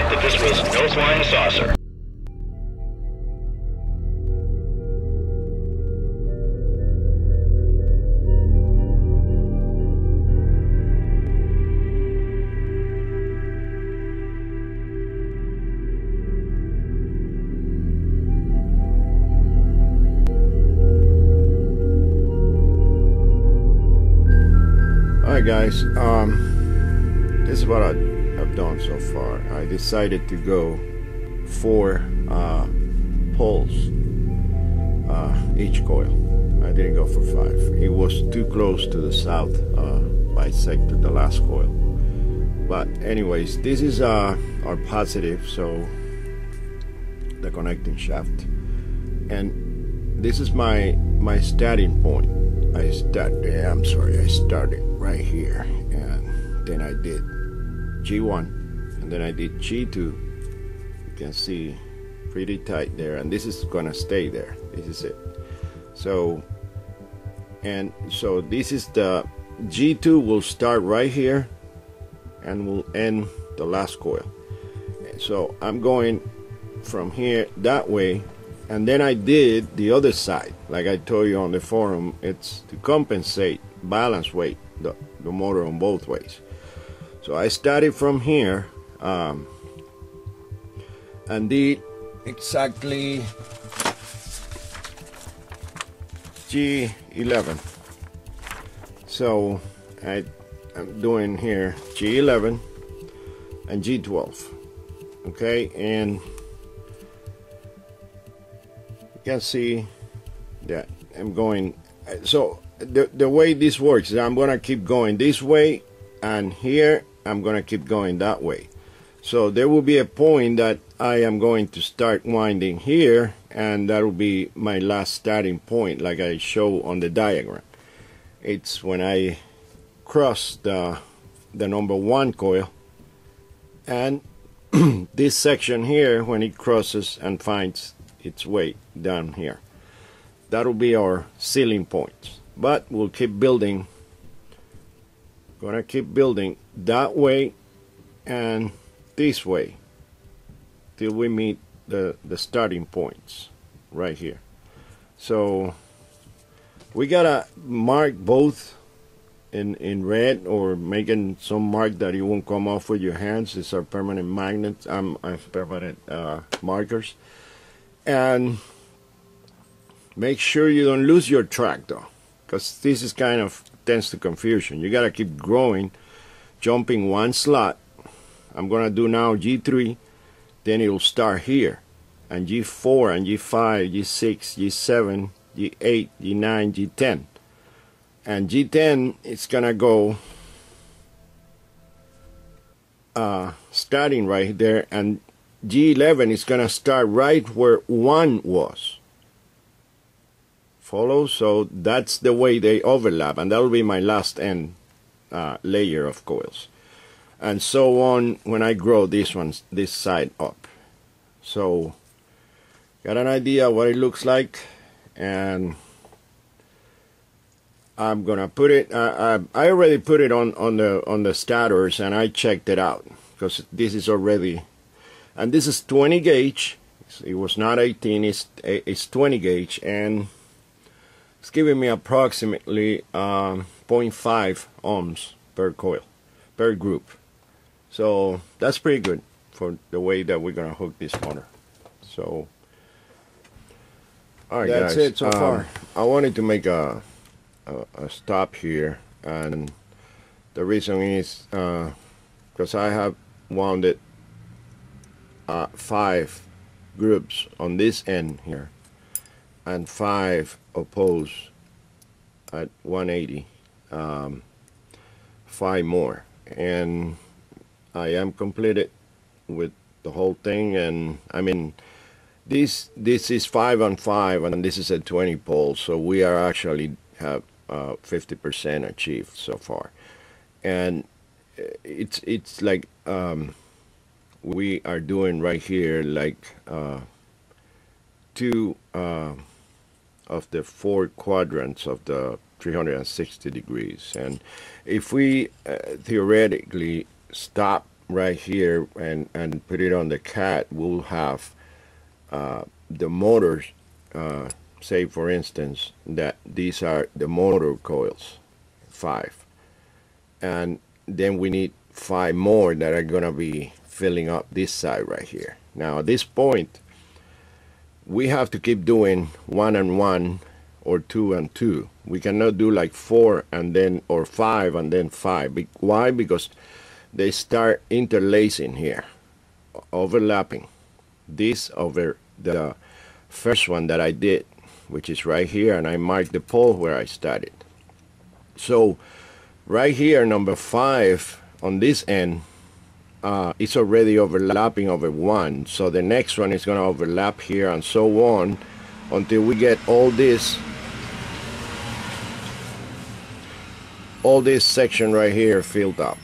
admit that this was no flying saucer. Alright guys, this is what I've done so far. I decided to go 4 poles each coil. I didn't go for 5. It was too close to the south bisected the last coil. But anyways, this is our positive, so the connecting shaft, and this is my starting point. I started right here, and then I did G1, and then I did G2. You can see pretty tight there, and this is gonna stay there. This is it. So this is the G2 will start right here and will end the last coil. So I'm going from here that way, and then I did the other side like I told you on the forum. It's to compensate balance weight the motor on both ways. So I started from here and did exactly G11. So I'm doing here G11 and G12. Okay, and you can see that I'm going. So the way this works is I'm gonna keep going this way, and here I'm gonna keep going that way. So there will be a point that I am going to start winding here, and that will be my last starting point, like I show on the diagram. It's when I cross the number 1 coil, and this section here, when it crosses and finds its way down here, that'll be our ceiling points. But we'll keep building, gonna keep building that way and this way till we meet the starting points right here. So we gotta mark both in red, or making some mark that you won't come off with your hands. These are permanent magnets, permanent markers. And make sure you don't lose your track though, because this is kind of tends to confusion. You gotta keep growing, jumping 1 slot. I'm gonna do now G3, then it'll start here, and G4 and G5, G6, G7, G8, G9, G10, and G10 it's gonna go starting right there, and G11 is gonna start right where 1 was. Follow? So that's the way they overlap, and that'll be my last end layer of coils, and so on when I grow this side up. So got an idea what it looks like, and I'm gonna put it. I already put it on the starters, and I checked it out because this is already, and this is 20 gauge. It was not 18. It's 20 gauge, and it's giving me approximately 0.5 ohms per coil, per group. So that's pretty good for the way that we're gonna hook this motor. So all right, that's guys, it so far. I wanted to make a stop here, and the reason is because I have wounded 5 groups on this end here, and 5 opposed at 180, 5 more, and I am completed with the whole thing. And I mean, this is 5 on 5, and this is a 20 pole, so we are actually have 50% achieved so far. And it's like we are doing right here like 2 of the 4 quadrants of the 360 degrees. And if we theoretically stop right here and put it on the cat, we'll have the motors, say for instance that these are the motor coils, 5, and then we need 5 more that are gonna be filling up this side right here. Now at this point we have to keep doing 1 and 1 or 2 and 2. We cannot do like 4 and then, or 5 and then 5. Why? Because they start interlacing here, overlapping. This over the first one that I did, which is right here, and I marked the pole where I started. So right here, number 5 on this end, it's already overlapping over 1, so the next one is going to overlap here and so on until we get all this section right here filled up,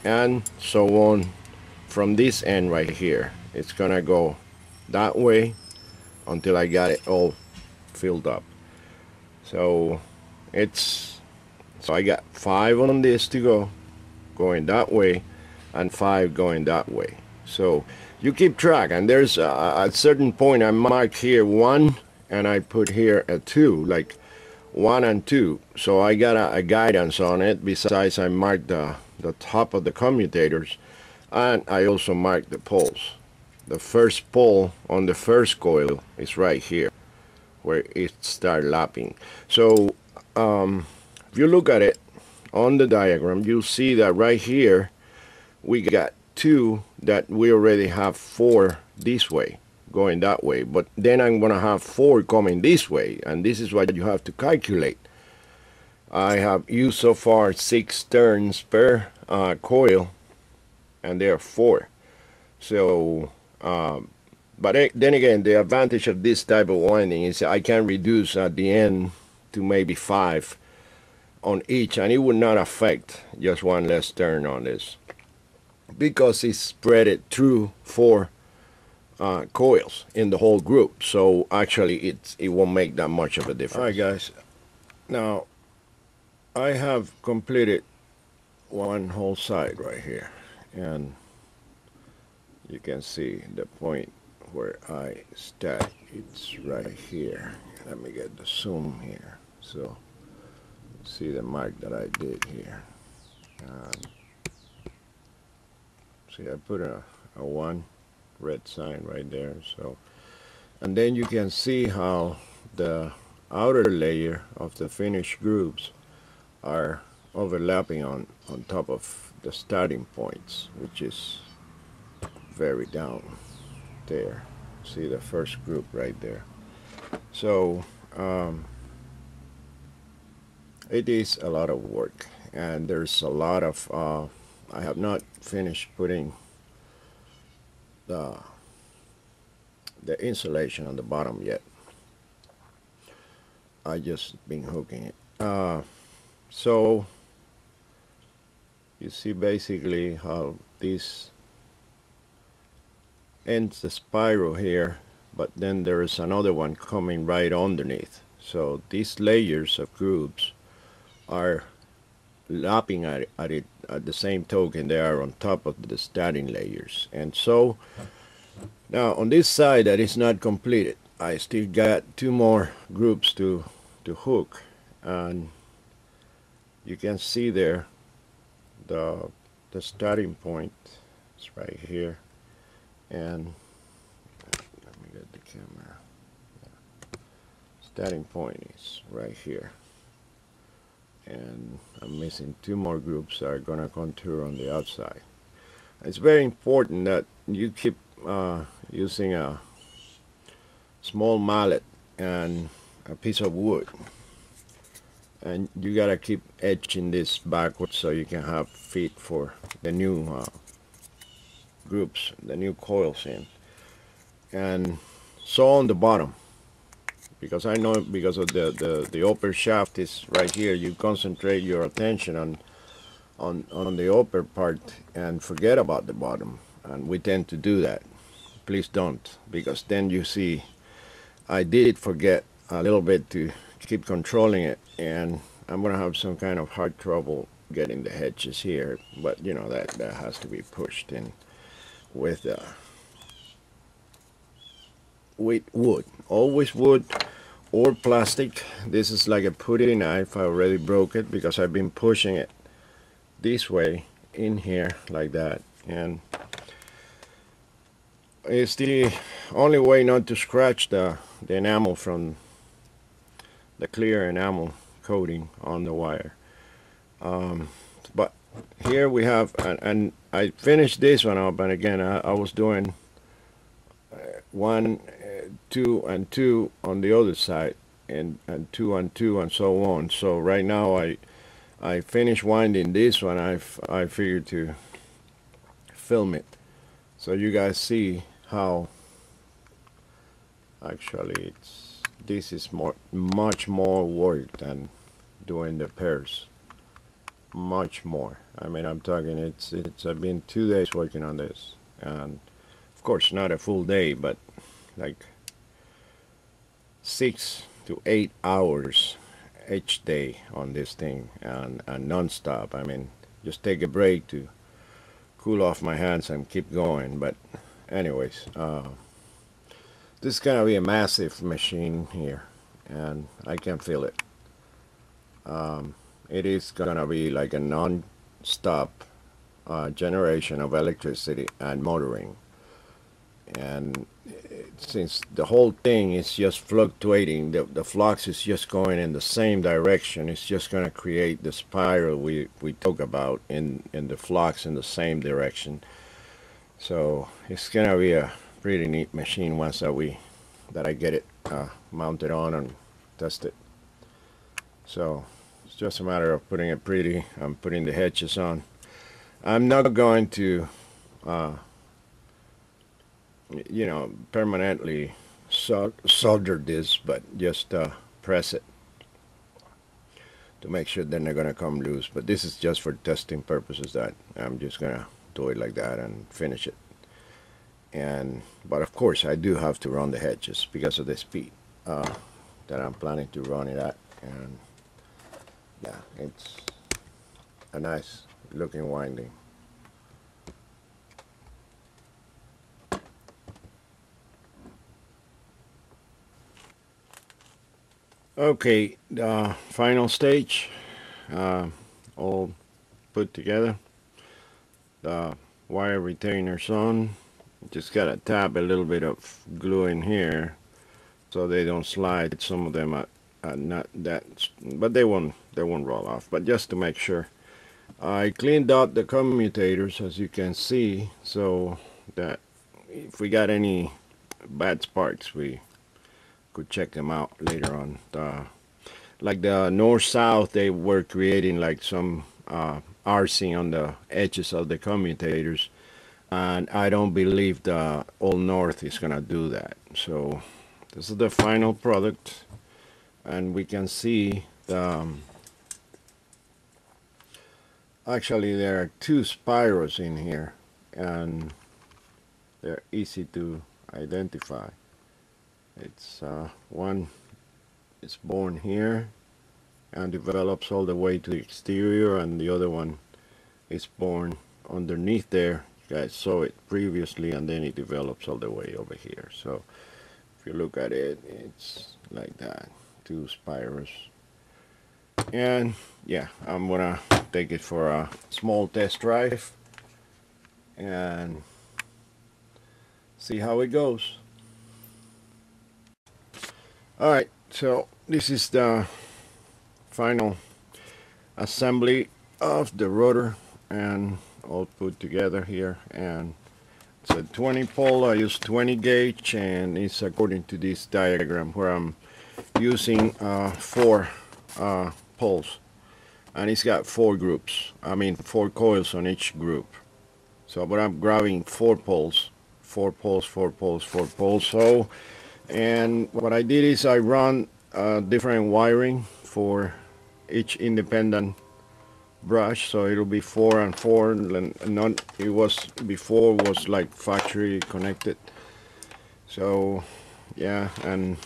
and so on from this end right here. It's going to go that way until I got it all filled up. So I got 5 on this to go, going that way, and 5 going that way. So you keep track, and there's at a certain point I mark here 1 and I put here a 2, like 1 and 2. So I got a guidance on it. Besides, I marked the top of the commutators, and I also marked the poles. The first pole on the first coil is right here where it starts lapping. So if you look at it on the diagram, you'll see that right here we got 2 that we already have 4 this way going that way, but then I'm gonna have 4 coming this way, and this is what you have to calculate. I have used so far 6 turns per coil, and there are 4. So but then again, the advantage of this type of winding is I can reduce at the end to maybe 5 on each, and it would not affect just 1 less turn on this, because it's spread it through 4 coils in the whole group. So actually it won't make that much of a difference. Alright guys, now I have completed one whole side right here, and you can see the point where I start. It's right here. Let me get the zoom here, so see the mark that I did here. See, I put a 1 red sign right there. So, and then you can see how the outer layer of the finished grooves are overlapping on top of the starting points, which is very down there. See the first group right there. So it is a lot of work, and there's a lot of I have not finished putting the insulation on the bottom yet. I just been hooking it. So you see basically how this ends the spiral here, but then there is another one coming right underneath. So these layers of grooves are lapping at it at the same token they are on top of the starting layers. And so now on this side that is not completed, I still got 2 more groups to hook, and you can see there the starting point is right here, and let me get the camera. Starting point is right here, and I'm missing 2 more groups that are gonna contour on the outside. It's very important that you keep using a small mallet and a piece of wood, and you gotta keep etching this backwards so you can have feet for the new groups, the new coils in, and so on the bottom. Because I know, because of the upper shaft is right here, you concentrate your attention on the upper part and forget about the bottom, and we tend to do that. Please don't, because then you see I did forget a little bit to keep controlling it, and I'm gonna have some kind of hard trouble getting the hedges here, but you know that has to be pushed in with wood, always wood or plastic. This is like a putty knife. I already broke it because I've been pushing it this way in here like that, and it's the only way not to scratch the enamel from the clear enamel coating on the wire. But here we have, and I finished this one up, and again I was doing 1, 2 and 2 on the other side, and 2 and 2 and so on. So right now I finished winding this one. I figured to film it so you guys see how actually this is much more work than doing the pairs. Much more. I mean, I'm talking it's I've been 2 days working on this, and of course not a full day, but like 6 to 8 hours each day on this thing, and non-stop. I mean, just take a break to cool off my hands and keep going. But anyways, this is gonna be a massive machine here, and I can feel it. It is gonna be like a non-stop generation of electricity and motoring, and since the whole thing is just fluctuating, the flux is just going in the same direction, it's just going to create the spiral we talk about in the flux in the same direction. So it's going to be a pretty neat machine once that I get it mounted on and test it. So it's just a matter of putting it pretty. I'm putting the hedges on. I'm not going to you know, permanently solder this, but just press it to make sure they're not gonna come loose. But this is just for testing purposes, that I'm just gonna do it like that and finish it. But of course I do have to run the hedges because of the speed that I'm planning to run it at. And yeah, it's a nice looking winding. Okay, the final stage, all put together. The wire retainers on. Just gotta tap a little bit of glue in here so they don't slide. Some of them are not that, but they won't roll off. But just to make sure, I cleaned out the commutators, as you can see, so that if we got any bad sparks, we could check them out later on. Like the north-south, they were creating like some arcing on the edges of the commutators, and I don't believe the All North is gonna do that. So this is the final product, and we can see the actually there are 2 spirals in here, and they're easy to identify. It's one is born here and develops all the way to the exterior, and the other one is born underneath there. You guys saw it previously, and then it develops all the way over here. So if you look at it, it's like that, 2 spirals. And yeah, I'm gonna take it for a small test drive and see how it goes. Alright, so this is the final assembly of the rotor and all put together here, and it's a 20 pole. I use 20 gauge, and it's according to this diagram where I'm using 4 poles, and it's got 4 groups, I mean 4 coils on each group. So but I'm grabbing 4 poles, 4 poles, 4 poles, 4 poles. So, and what I did is I run different wiring for each independent brush, so it'll be 4 and 4, and not, it was before was like factory connected. So yeah, and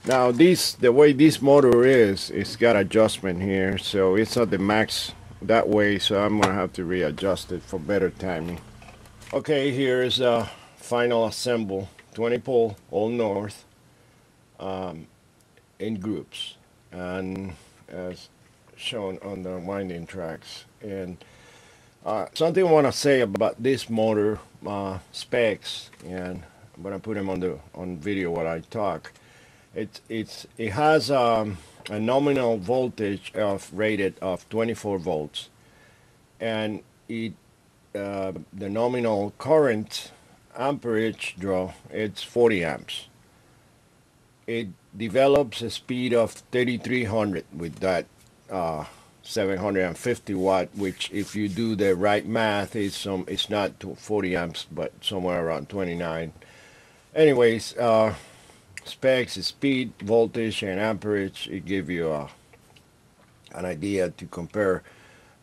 Now the way this motor is, it's got adjustment here, so it's at the max that way, so I'm gonna have to readjust it for better timing. Okay, here is a final assemble 20 pole All North in groups, and as shown on the winding tracks. And something I want to say about this motor specs, and I'm gonna put them on video while I talk. It has a nominal voltage rated of 24 volts, and the nominal current amperage draw, it's 40 amps. It develops a speed of 3300 with that 750 watt, which if you do the right math is it's not 40 amps but somewhere around 29. Anyways, specs, speed, voltage, and amperage, it gives you an idea to compare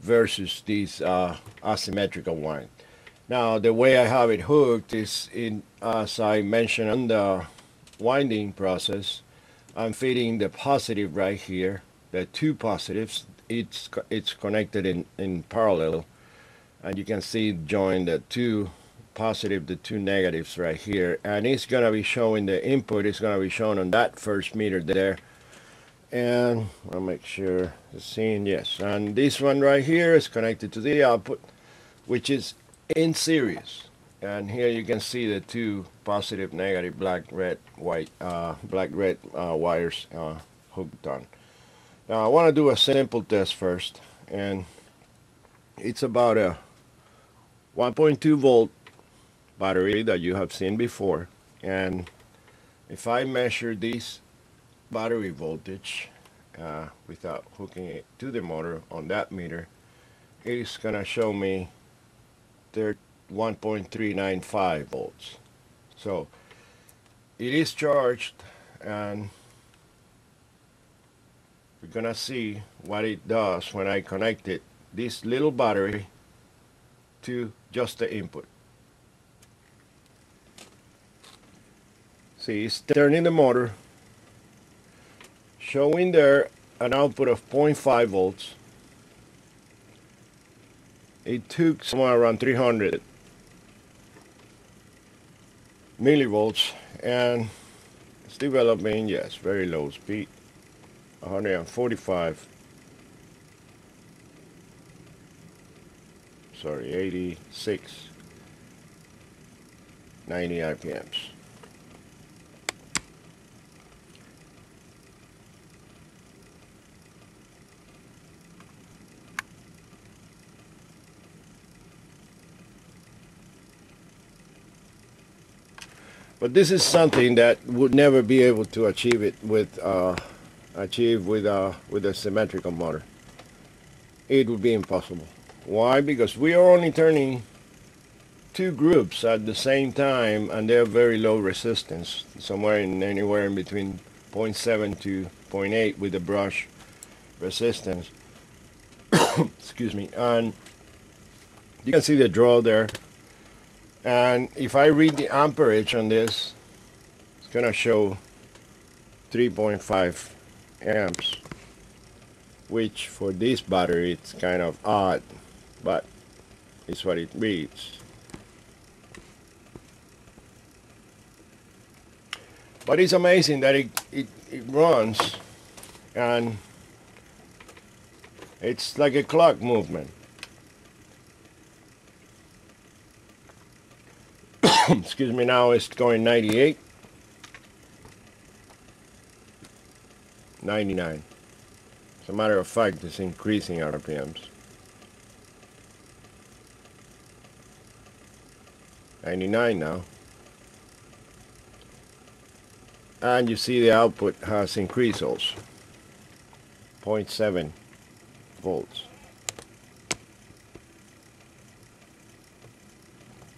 versus these asymmetrical wind. Now the way I have it hooked is as I mentioned on the winding process, I'm feeding the positive right here, the two positives. It's connected in parallel, and you can see join the two positive, the two negatives right here, and it's gonna be showing the input is gonna be shown on that first meter there. And I'll make sure it's seen, yes, and this one right here is connected to the output, which is in series. And here you can see the two positive, negative, black, red, white, black, red wires hooked on. Now I want to do a simple test first, and it's about a 1.2 volt battery that you have seen before. And if I measure this battery voltage without hooking it to the motor on that meter, it is gonna show me 1.395 volts. So it is charged, and we're gonna see what it does when I connect it, this little battery, to just the input. See, it's turning the motor, showing there an output of 0.5 volts. It took somewhere around 300 millivolts, and it's developing, yes, very low speed, 145, sorry, 86, 90 RPMs. But this is something that would never be able to achieve it with a symmetrical motor. It would be impossible. Why? Because we are only turning two groups at the same time, and they're very low resistance, anywhere in between 0.7 to 0.8 with the brush resistance. Excuse me. And you can see the draw there. And if I read the amperage on this, it's gonna show 3.5 amps, which for this battery it's kind of odd, but it's what it reads. But it's amazing that it runs, and it's like a clock movement. Excuse me, now it's going 98, 99. As a matter of fact, it's increasing RPMs. 99 now. And you see the output has increased also. 0.7 volts.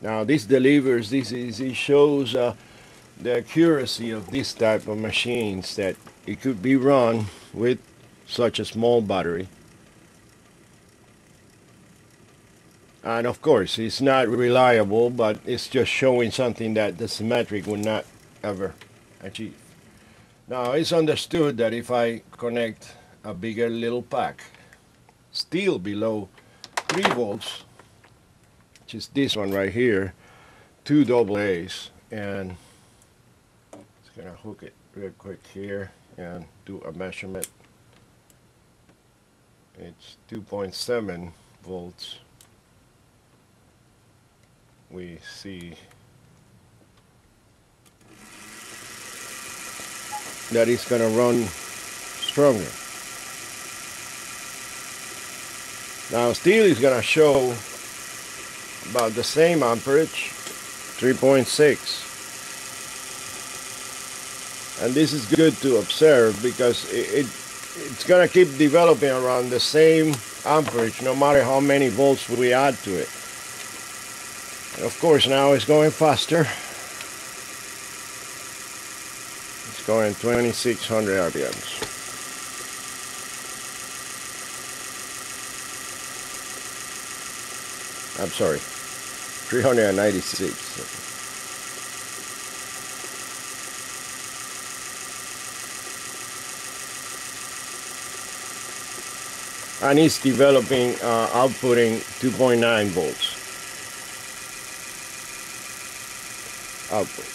Now this delivers, it shows the accuracy of this type of machines, that it could be run with such a small battery. And of course it's not reliable, but it's just showing something that the symmetric would not ever achieve. Now it's understood that if I connect a bigger little pack, still below 3 volts, which is this one right here, 2 AA's, and just gonna hook it real quick here and do a measurement. It's 2.7 volts. We see that it's gonna run stronger. Now steel is gonna show about the same amperage, 3.6. And this is good to observe because it's gonna keep developing around the same amperage no matter how many volts we add to it. And of course now it's going faster. It's going 2600 RPMs. I'm sorry, 396. And it's developing, outputting 2.9 volts output.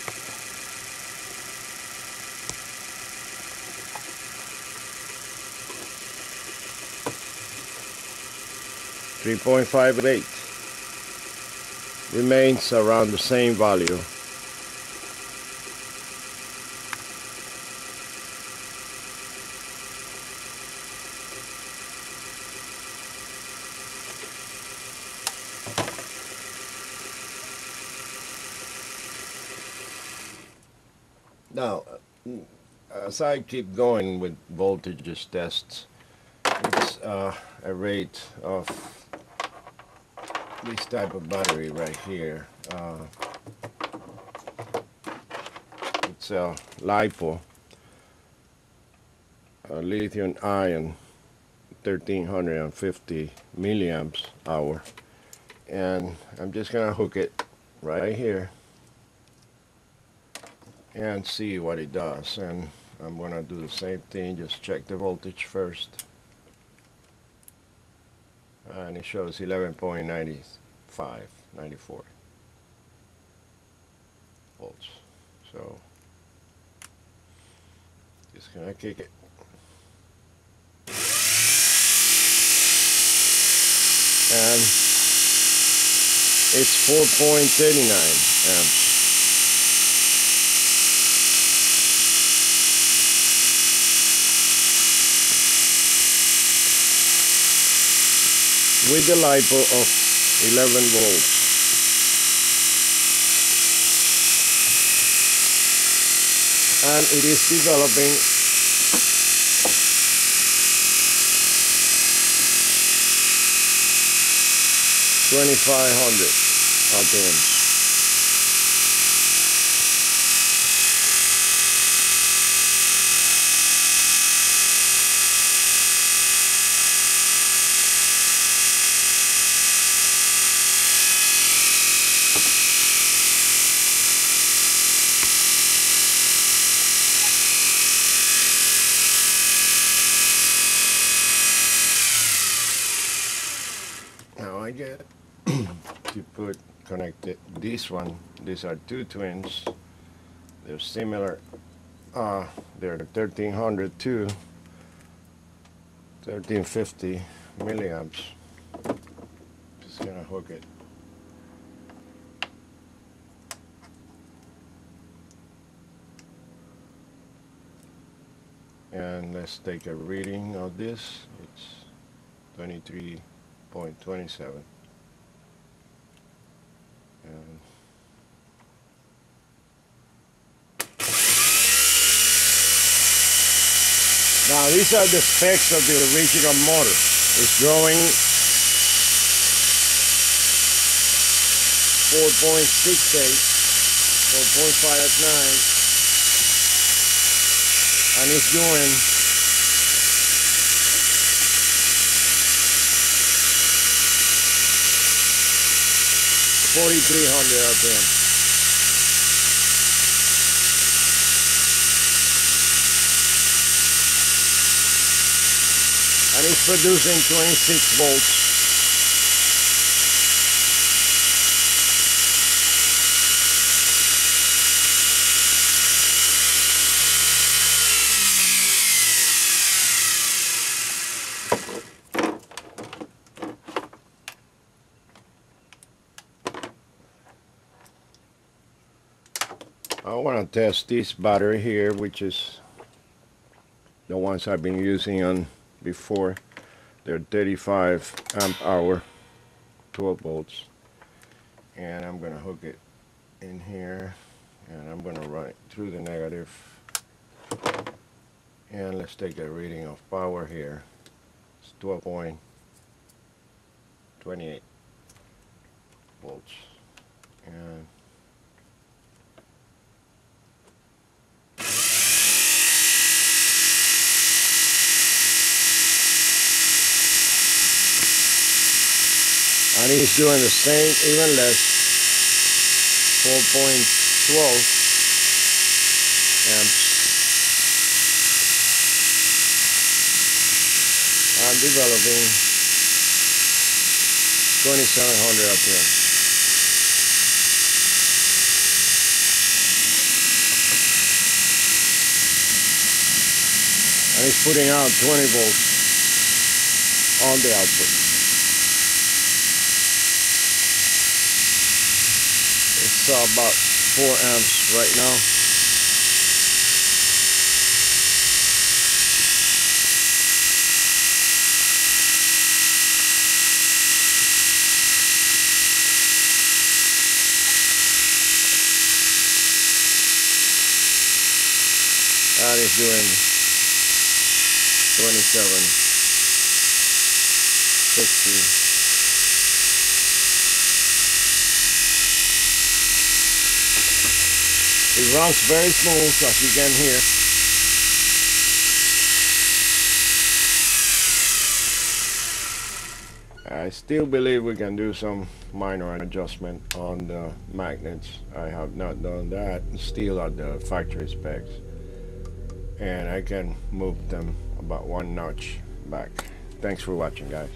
.58 remains around the same value. Now, as I keep going with voltages tests, it's a rate of this type of battery right here. It's a LiPo, a lithium ion, 1350 milliamps hour, and I'm just gonna hook it right here and see what it does. And I'm gonna do the same thing, just check the voltage first, and it shows 11.94 volts. So just gonna kick it. And it's 4.39 amps. With the LiPo of 11 volts. And it is developing 2500 RPMs. Now I get to connect this one. These are two twins. They're similar. They're 1300 to 1350 milliamps. Just gonna hook it. And let's take a reading of this. It's 23.27. And now these are the specs of the original motor. It's drawing 4.68, 4.59, and it's doing 4,300 RPM. and it's producing 26 volts. I want to test this battery here, which is the ones I've been using on before. They're 35 amp hour, 12 volts, and I'm gonna hook it in here, and I'm gonna run it through the negative, and let's take a reading of power here. It's 12.28 volts, and it's doing the same, even less, 4.12 amps. I'm developing 2700 RPM. And it's putting out 20 volts on the output. It's about 4 amps right now. And it's doing 2760. It runs very smooth, as you can hear. I still believe we can do some minor adjustment on the magnets. I have not done that, still at the factory specs. And I can move them about 1 notch back. Thanks for watching, guys.